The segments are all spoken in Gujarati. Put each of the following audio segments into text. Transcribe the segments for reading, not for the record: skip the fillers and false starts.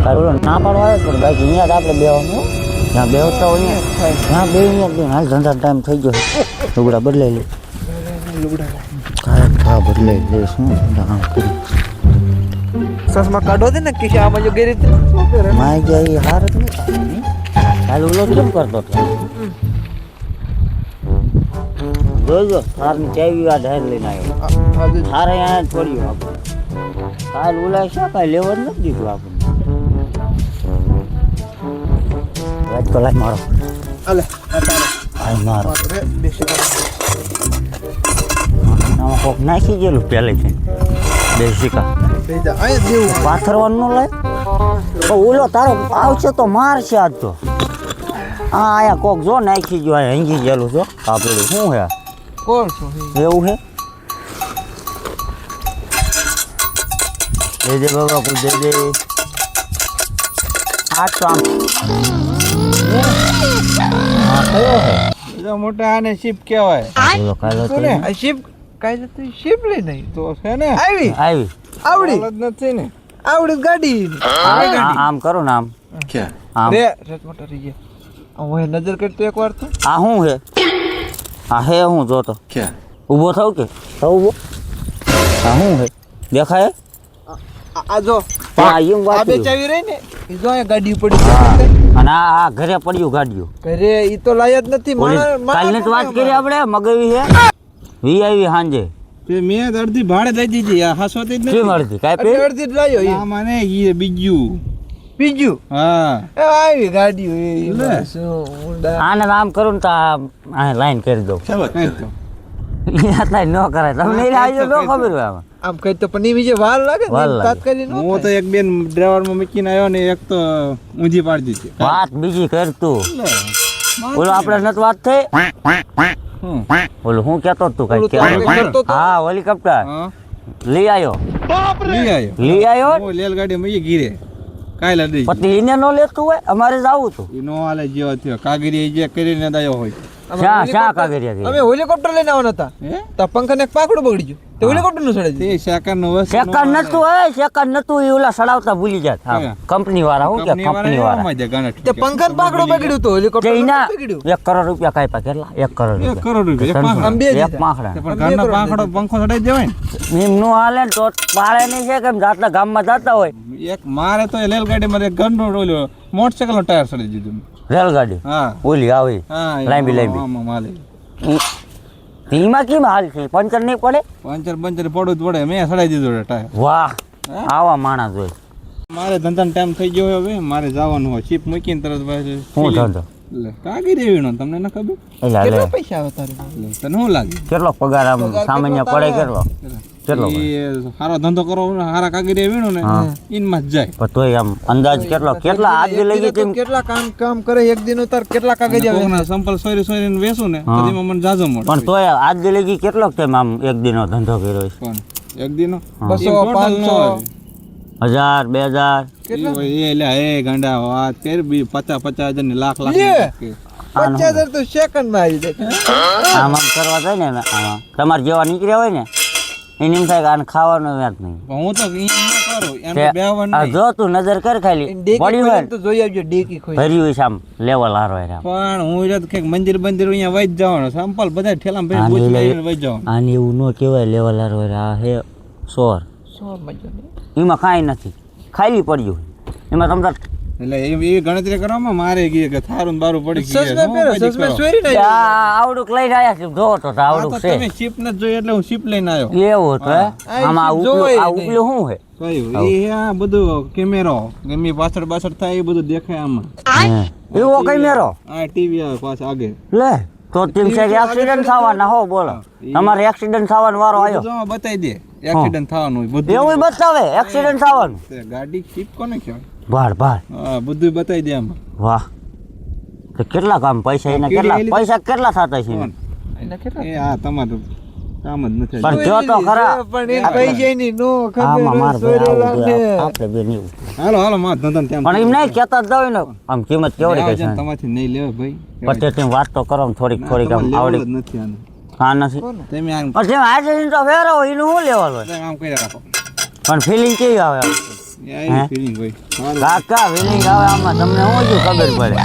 ઓલો ના પાડવા આવે પણ બાકી અહીંયા જ આપણે બેવાનું જ્યાં બેવતા હોય ત્યાં બે અહીંયા હાલ ધંધા ટાઈમ થઈ ગયો લુગડા બદલાઈ લે ખા બદલાઈ લે શું આમ કરી સસમા કાઢો દે ને કે આમાં જો ગેરી માય જાય હાર જ નહીં હાલ ઓલો કેમ કરતો હતો જોજો થારની ચાવી આ ઢાર લઈને આવ્યો થારે અહીંયા જ પડ્યું આપણે કાલ ઓલા શા કાંઈ લેવા જ નથી દીધું આપણને રાજ કલાક મારો અલે આ મારો આમાં કોક નાખી ગયેલું પહેલેથી દેશિકા પાથરવાનું ન લાય ઓલો તારો આવશે તો મારશે આજ તો હા અહીંયા કોક જો નાખી ગયો અહીંયા હંગી ગયેલું છો આપણે શું હે કોણ છો એવું હે દે બાબા કોઈ દે આ તો આમ હા કયો હે જો મોટા આને શિપ કહેવાય ઓલો કાલો કોને આ શિપ કાઈ તો શિપ લઈ નહીં તો છે ને આવી આવી નથી ને આવડી ગાડી આમ કરો ને આમ ક્યાં રે રત મોટા રહી ગયા હું નજર કરતો એકવાર તો આ શું હે આ હે હું જોતો ક્યાં ઊભો થાવ કે થાવ ઊભો આ શું હે દેખાય આ જો આ એમ વાત આ બે ચાવી રહી ને ઈ જો આ ગાડી પડી અને આ ઘરે પડ્યું ગાડીઓ ઘરે ઈ તો લાય જ નથી કાલની તો વાત કરી આપણે મગવી હે વી આવી સાંજે તે મેં અડધી ભાડે દઈ દીધી આ હાસવાતી જ કેમ નથી અડધી કાંઈ પે અડધી જ લાયો ઈ આ મને ઈ બીજું હા એ આવી ગાડી લે. શું ઊંડા આને આમ કરું ને તો આ લાઈન કરી દઉં કઈ તો આટલા ન કરાય તમને આવ્યો ન ખબર હોય આમાં આમ કઈ તો પણ ઈ બીજે વાર લાગે વાર ને લાગે. તાત્કાલિક નો હું તો એક બેન ડ્રાઈવરમાં મૂકીને આવ્યો ને એક તો ઊંધી પાડી દીધી વાત બીજી કરતું ઓલો આપણે નથી વાત થઈ ઓલું હું કહેતો તું ઓલું તો આપણે કઈ કરતો તો. હા હેલિકોપ્ટર હા લઈ આવ્યો લઈ આવ્યો લઈ આવ્યો હું રેલગાડી માં ગીરે કાયલા દઈ પછી એને ન લેતું હોય અમારે જવું હતું ઈ નો હાલે જેવો થયો કાગરી જે કરીને દાયો હોય શા કાગરિયા અમે હેલિકોપ્ટર લઈને આવવાના હતા હે તો પંખા ને એક પાકડું બગડી ગયું તો હેલિકોપ્ટર નું સડે તે સેકન્ડ નો વસ્તુ સેકન્ડ નતું હોય સેકન્ડ નતું એ ઓલા સડાવતા ભૂલી જાત કંપની વાળા હું કે કંપની વાળા તે પંખા ને પાકડું બગડ્યું તો હેલિકોપ્ટર એના બગડ્યું 1 કરોડ રૂપિયા કાપ્યા કેટલા 1 કરોડ એક કરોડ રૂપિયા એક આમ બે એક પાંખડા પણ ઘરનો પાંખડો પંખો ચડાઈ દેવાય ને એમ નો હાલે ને તો પાળે નહીં છે કેમ જાતના ગામમાં જાતા હોય એક મારે તો રેલગાડીમાં એક ઘરનો ઓલો મોટરસાઇકલ નો ટાયર ચડી દીધું રેલગાડી હા ઓલી આવી હા લાંબી આમાં માલે એમાં કેમ હાલ છે પંચર નહીં પડે પંચર બંચર પડવું જ પડે મેં ચડાઈ દીધું ટાયર વાહ આવા માણસ હોય મારે ધંધાનો ટાઈમ થઈ ગયો હવે મારે જવાનું હોય ચીપ મૂકીને તરત પાછું શું ધંધો કાગી દેવીનો તમને ન ખબર એટલે કેટલા લે પૈસા આવે તારે તને શું લાગે કેટલો પગાર આમ સામાન્ય પડે કેટલો કેટલો એ સારો ધંધો કરો ને સારા કાગી દેવીનો ને ઇનમાં જ જાય પણ તોય આમ અંદાજ કેટલા આજ લઈ ગઈ તેમ કેટલા કામ કરે એક દિન ઉતાર કેટલા કાગળ આવે કોકના સંપલ સોરી વેચું ને તો એમાં મને જાજો મળે પણ તોય આજ લઈ ગઈ કેટલો ટાઈમ આમ એક દિનનો ધંધો કર્યો છે પણ એક દિનો 200 500 1000 2000 એ લે એ ગાંડા વાત તેર બી 50,000 ને લાખ લે. 50,000 તો સેકન્ડ માં આવી જાય આમ આમ કરવા જાય ને આમાં તમારે જેવા નીકળ્યા હોય ને એને એમ થાય કે આને ખાવાનું વ્યાજ નહીં હું તો ઈ ન કરું એમ તે બેહવાનું આ જો તું નજર કર ખાલી ડેકી પડી હોય ખોઈ તો જોઈ આવજો ડેકી ખોઈ ભર્યું હોય છે આમ લેવલ હારો હોય આમ પણ હું એ કઈક મંદિર અહીંયા વઈ જ જવાનું સંપલ બધા ઠેલામાં ભરી આને બૂચ લઈ- લઈને વઈ જવાનું આને એવું ન કહેવાય લેવલ હારો હોય આ હે સોર સો મજા નહીં એમાં કાંઈ નથી ખાલી પડ્યું એમાં તમને એટલે એ ગણતરી કરવામાં મારે ગઈ કે થારું ને બારું પડી ગયું સસમે પહેરો સસમે સોરી નહીં આવડુંક લઈને આવ્યા છે જો તો આવડુંક છે તમે શીપ ન જોઈ એટલે હું શીપ લઈને આવ્યો લેવો તો હે આમાં આ જોવાય ઉપલું નહીં. શું છે કયું એ આ બધું કેમેરો ગમે પાછળ થાય એ બધું દેખાય આમાં એવો કઈ મેરો આ ટીવી આવે પાછળ આગે લે તો તેમ છે કે એક્સિડન્ટ થવાના હો બોલો તમારે એક્સિડન્ટ થવાનો વારો આવ્યો બધું આમાં બતાવી દે એક્સિડન્ટ થવાનું હોય બધું એવું બતાવે એક્સિડન્ટ થવાનું તે ગાડી શીપ કોને કહેવાય ભાડ હા બધું બતાવી દે આમાં વાહ તો કેટલા કામ પૈસા એના કેટલા થતા છે એને? એના કેટલા એ આ તમારું કામ જ નથી પણ જો તો ખરા પણ એ પૈસા ની નો આમાં માર ખબર ભાઈ આવું સોરેલા જોઈએ. ને આપણે બે નહીં હાલો માં ધંધા ત્યાં પણ એમ નહીં કહેતા જ હોય ને આમ કિંમત કેવડી કઈ છે તમારથી નહીં લેવા ભાઈ પછી તેમ વાત તો કરો ને થોડીક થોડીક આમ તમારે આવડી લેવલ જ નથી આનું કાં નથી તમે આમ પણ જેમ આજે તો ફેરો હોય એનું શું લેવલ હોય આમ કરી રાખો પણ ફિલિંગ કેવી આવે આમ? યાર ફીલિંગ હોય કાકા વિલિંગ આવે આમાં તમને શું ખબર પડે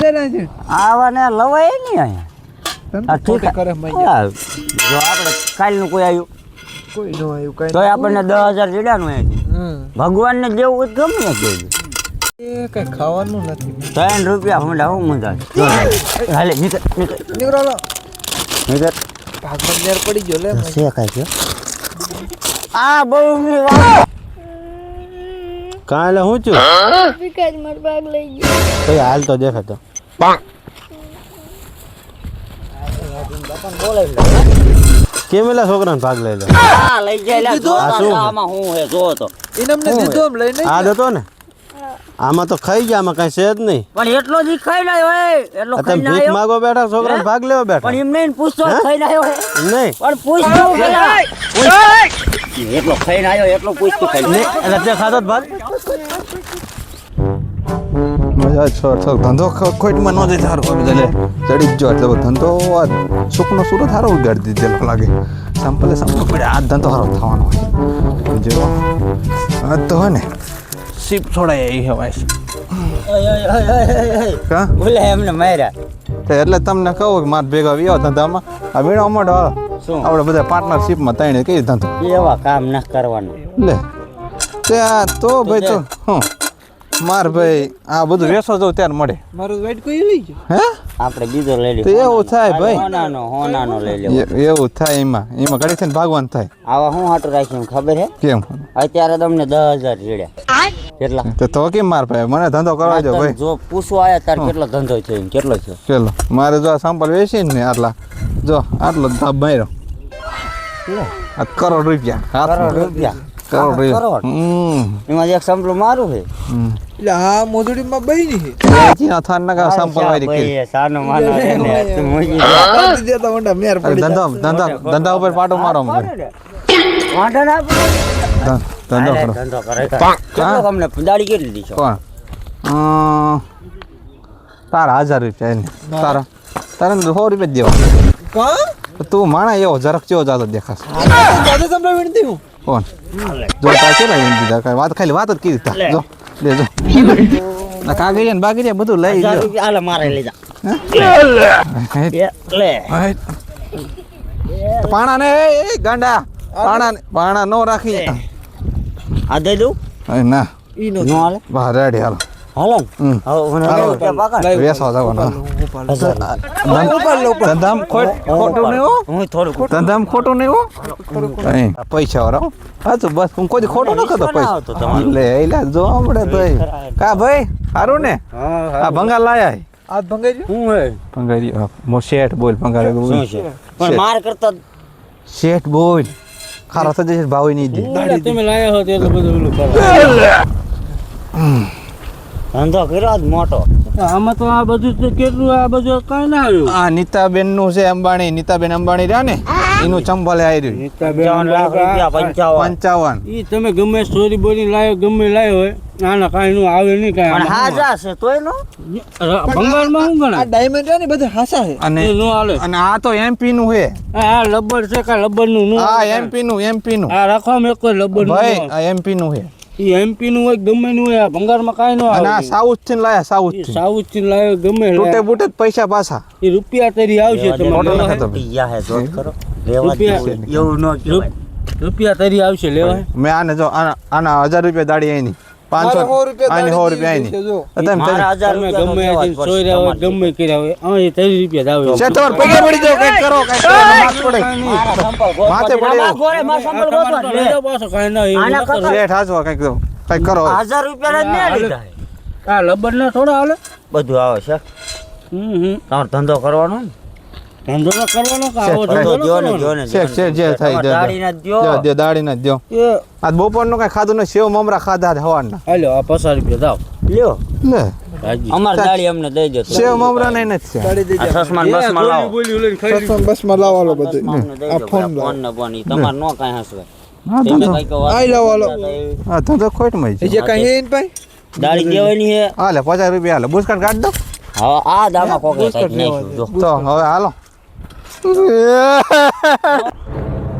મજા છે આવાને લવાય નહીં અહીંયા ધંધો ઠીક ખોટે કરે મજા હા, જો આપણે કાલનું કોઈ આવ્યું કોઈ ન આવ્યું કઈ તોય આપણને 10,000 જડ્યાનું અહીંથી ભગવાનને જેવું હોય તો ગમે તે એ કઈ ખાવાનું નથી 3 રૂપિયા હુંડા હું મજા હાલે નીકળ નીકળો લો નીકળ ભાગમાં નેર પડી ગયો લે છે કાંઈ છે આ બહુ મી વાત કાલે હું છું વિકાસ માર ભાગ લઈ ગયો કઈ હાલ તો દેખાતો કેમેલા છોકરાને ભાગ લઈ લે આ લઈ જાય લે જો આ શું? આમાં હું હે જો તો ઇનામને દીધો આમ લઈને આ હતો ને આમાં તો ખાઈ ગયા આમાં કઈ છે જ નહીં પણ એટલો જ ખાઈ ના હોય એટલો આ તમે ખાઈ ના ભીખ આવ્યો માગો બેઠા છોકરાને ભાગ લેવા બેઠા પણ એમને એને પૂછતો ખાઈ ના આવ્યો હે નહીં પણ પૂછતો પેલા એટલો ખાઈ ના આવ્યો એટલો પૂછતો ખાઈ નહીં એટલે તે ખાધો જ ભાગ મજા છોડ ધંધો ખોટમાં ન જઈ સારો હવે લે ચડી જ જો એટલે ધંધો આ સુખનો સુરત સારો ઉગાડી દીધેલો લાગે સંપલે પડે આ ધંધો સારો થવાનો હોય જો આ તો હોય ને સીપ છોડાય એ હવાય કા બોલે એમને માર્યા તે એટલે તમને કહું કે માર ભેગા આવ્યો ધંધામાં આ વીણો અમાડો શું આપણે બધા પાર્ટનરશિપમાં તઈને કઈ ધંધો એવા કામ ના કરવાનું લે તે આ તો ભાઈ તો હું માર ભાઈ આ બધું વેસો જવું ત્યારે મળે મારું વેટ કોઈ લઈ ગયો હે આપણે બીજો લઈ તો લઈએ એવું થાય ભાઈ હોનાનો લઈ લેવો એવું થાય એમાં ઘડી થઈને ભાગવાન થાય આવા હું હાટું રાખ્યું ખબર હે કેમ અત્યારે તમને 10,000 જડ્યા કેટલા તો કેમ માર ભાઈ મને ધંધો કરવા દો ભાઈ જો પૂછવા આયા તાર કેટલો ધંધો છે એમ, કેટલો છે ચલો મારે જો આ સંપલ વેચી ને આટલા જો આટલો ધાબ માર્યો આ કરોડ રૂપિયા કરોડ હાથમાં. રૂપિયા કરોડ રૂપિયા કરોડ હમ એમાં એક સંપલું મારું છે એટલે આ મોદડીમાં બઈ ની વેચીના થાન ના સંપલ વાળી કરી ભાઈ સાનો માનો રે ને તું મૂકી દે. કાઢી દેતા મોટા મેર પડી ધંધા ઉપર પાટો મારો મને વાંધો ના પડે. ધંધો હાલે, કરો ધંધો કરે કેટલો અમને દાડી કેટલી દીશો કોણ તારા 1000 રૂપિયા એને તારા તારે 100 રૂપિયા દેવા કા તું માણા એવો જરાક જેવો જાતો દેખાશ દાદા તમને વિનતી હું કોણ જો તા છે ને એમ દીધા કાંઈ વાત ખાલી વાત જ કીધી તા જો લે જો ના કાગળિયા ને બાગળિયા બધું લઈ 1000 લ્યો રૂપિયા હાલે મારે લઈ જા લે પાણા ને એ ગાંડા પાણા નો રાખી આ દઈ દઉં એ ના ઈ નો નો હાલે બહાર રેડી હાલો હાલે ને? હમ. હવે મને રૂપિયા પાકા ને. વેસવા જવાનો ધંધામ ખોટું નહીં હો હું થોડુંક ધંધામ ખોટું નહીં હો પૈસા વાળા હા તો બસ હું કોઈ ખોટું ન કરતો આવતો પૈસા તમારો. લે એલા જો આપણે ભાઈ કા ભાઈ સારું ને આ ભંગાર લાયા હાથ ભંગાઈ ગયો હું હે ભંગારી મો શેઠ બોલ ભંગાર શું છે પણ માર કરતા શેઠ બોલ ખારા થજે ભાવ નહીં દે તમે લાયા હો એટલે બધું ઓલું કરો ધંધો કર્યો જ મોટો આમાં તો આ બધું તો કેટલું આ બધું કઈ ના આવ્યું આ નીતાબેન નું છે અંબાણી નીતાબેન અંબાણી રહ્યા ને એનું ચંપલે આવી રહ્યું 55 લાખ રૂપિયા 55 55 ઈ તમે ગમે સ્ટોરી બોલી લાયો ગમે લાયો હોય આના કાંઈ નું આવે નહીં પણ કાંઈ હાજા છે તોય નો બંગાળમાં શું આ ગણાય ડાયમંડ છે ને બધા હાસા છે અને એ નો હાલે અને આ તો એમપી નું છે આ લબ્બર છે કા લબ્બર નું નો આ એમપી નું આ રાખવામાં એક કોઈ લબ્બર ભાઈ નું આ એમપી નું છે ઈ એમપી નું હોય ગમે નું હોય આ બંગાળમાં કાંઈ નો અને આ આવે સાઉથ થી લાયા સાઉથ ઈ થી સાઉથ થી લાયો ગમે તૂટે લાયો બૂટે જ પૈસા પાછા ઈ રૂપિયા તરી આવશે ફોટો તમારે નખાતો ભાઈ. પિયા હે જોત કરો લેવા રૂપિયા. જેવું એવું ન કહેવાય રૂપિયા તરી આવશે લેવાય મેં આને જો આના 1000 રૂપિયા દાડી આની 500 આની 100 રૂપિયા આની તમે મારા 1000 તમે રૂપિયા ગમે સોયરા હોય ગમે કર્યા હોય અહીં 30 રૂપિયા જ આવે છે તમારે પગે પડી જાવ કઈક કરો કઈક કરો માથે પડે એવું. ગોરે માં સંપલ ગોતવા જ લે. પાછો કાંઈ ના એવું આના ન કરો. કરતા શેઠ હાચવા કઈક કરો કઈક કરો 1000 રૂપિયા જ મેં લીધા છે. આ લબ્બર ના થોડા હાલે બધું આવે છે તમારે ધંધો કરવાનો ને ધંધો તો કરવાનો કે આવો ધંધો ધંધો ન દ્યો કરવાનો? ને દ્યો ને શેઠ શેઠ જે થાય દે દાડીના દ્યો. દે દાડી ના દો એ આજ બપોરનું કઈ ખાધું ને સેવ મમરા ખાધા હવારના હાલો આ 50 રૂપિયા દાવ લ્યો લે હાજી અમાર દાડી અમને દઈ દો સેવ મમરા નહીં નથી આ સસમાન બસમાં લાવો બોલી લઈને ખાઈ બસ માં લાવવાનો બધું અમને દઈ આ દો ફોન ફોન ને બોન ઈ તમાર નો કાંઈ હસવે હા તમે ધંધો કાંઈક વાત આઈ લાવો, હાલો. હા ધંધો ખોટમાં એ જે કઈ હે ભાઈ દાડી દેવાની હે હાલે 50 રૂપિયા હાલે બુસ્કાટ કાઢ દો હવે આ દામાં કોકે કાંઈક નાખ્યું જો તો હવે હાલો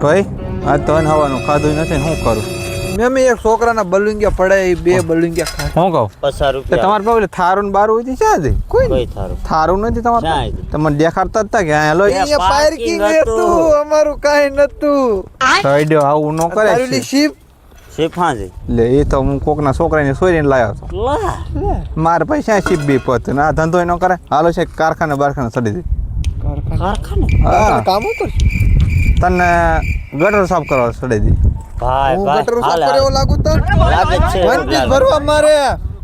ભાઈ આ તો હવાનું ખાધું નથી ને શું કરું મેં એક છોકરાના બલુંગિયા પડે બે બલુંગિયા ખાય હું કહું 50 તો રૂપિયા તમારે પાસે થારું ને બારું હતી ક્યાં હતી કોઈ કોઈ થારું થારું નથી તમારે ક્યાં હતી? તમને દેખાડતા જ હતા કે હા લો અહીંયા પાર્કિંગ હતું અમારું કાંઈ નતું સાઈડ આવું ન કરે તારી શીપ શેફાજી લે એ તો હું કોકના છોકરાને સોરીને લાવ્યો હતો લા મારે પૈસા શીપ બી પત ને આ ધંધો ન કરે હાલો છે કારખાને બારખાને ચડી દે કારખાને હા કામ હતું તને ગટર સાફ કરવા ચડી દે ભાઈ હું ભાઈ ગટર સાફ હાલે, કરે એવું લાગુ તો લાગે જ છે વન પીસ ભરવા મારે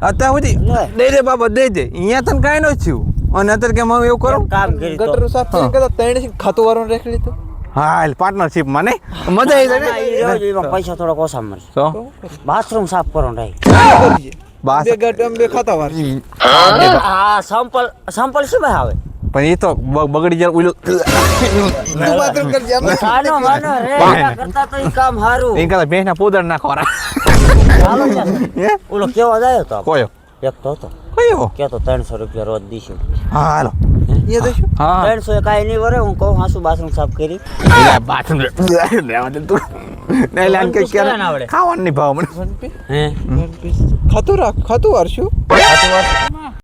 અત્યાર સુધી લે. દઈ દે બાબા દઈ દે અહીંયા તને કાંઈ ન થયું અને અત્યારે કે હું એવું કરું કામ કરી તો ગટર સાફ કરીને કદાચ ત્રણે થી ખાતું વાળું રાખી લીધું હા પાર્ટનરશિપ માં નહીં મજા આવી ના, ઈ જાય રોજ એમાં પૈસા થોડા ઓછા મળશે તો બાથરૂમ સાફ કરો રહી બાસ બે ગટ બે ખાતા વાર હા સંપલ શું ભાઈ આવે પણ એ તો બગડી જાય ઓલું તું બાથરૂમ કરજે અમે સાનો માનો રે એના કરતા તો ઈ કામ હારું એ કરતા ભેંસના પોદર નાખવાના ચાલો ચાલો. હે ઓલો કેવા જાય તો આપણે? કોયો એક તો હતો કયો કેતો 300 રૂપિયા રોજ દીશું હા હાલો અહીંયા દઈશું હા 300 એ કાંઈ નહીં વરે હું કહું હાસુ બાથરૂમ સાફ કરી એટલે બાથરૂમ લેવા દે તું નહીં લાન કે કેમ ના આવડે? ખાવાનું નહીં ભાવ મને વન પીસ હે વન પીસ ખાતું રાખ ખાતું વાર શું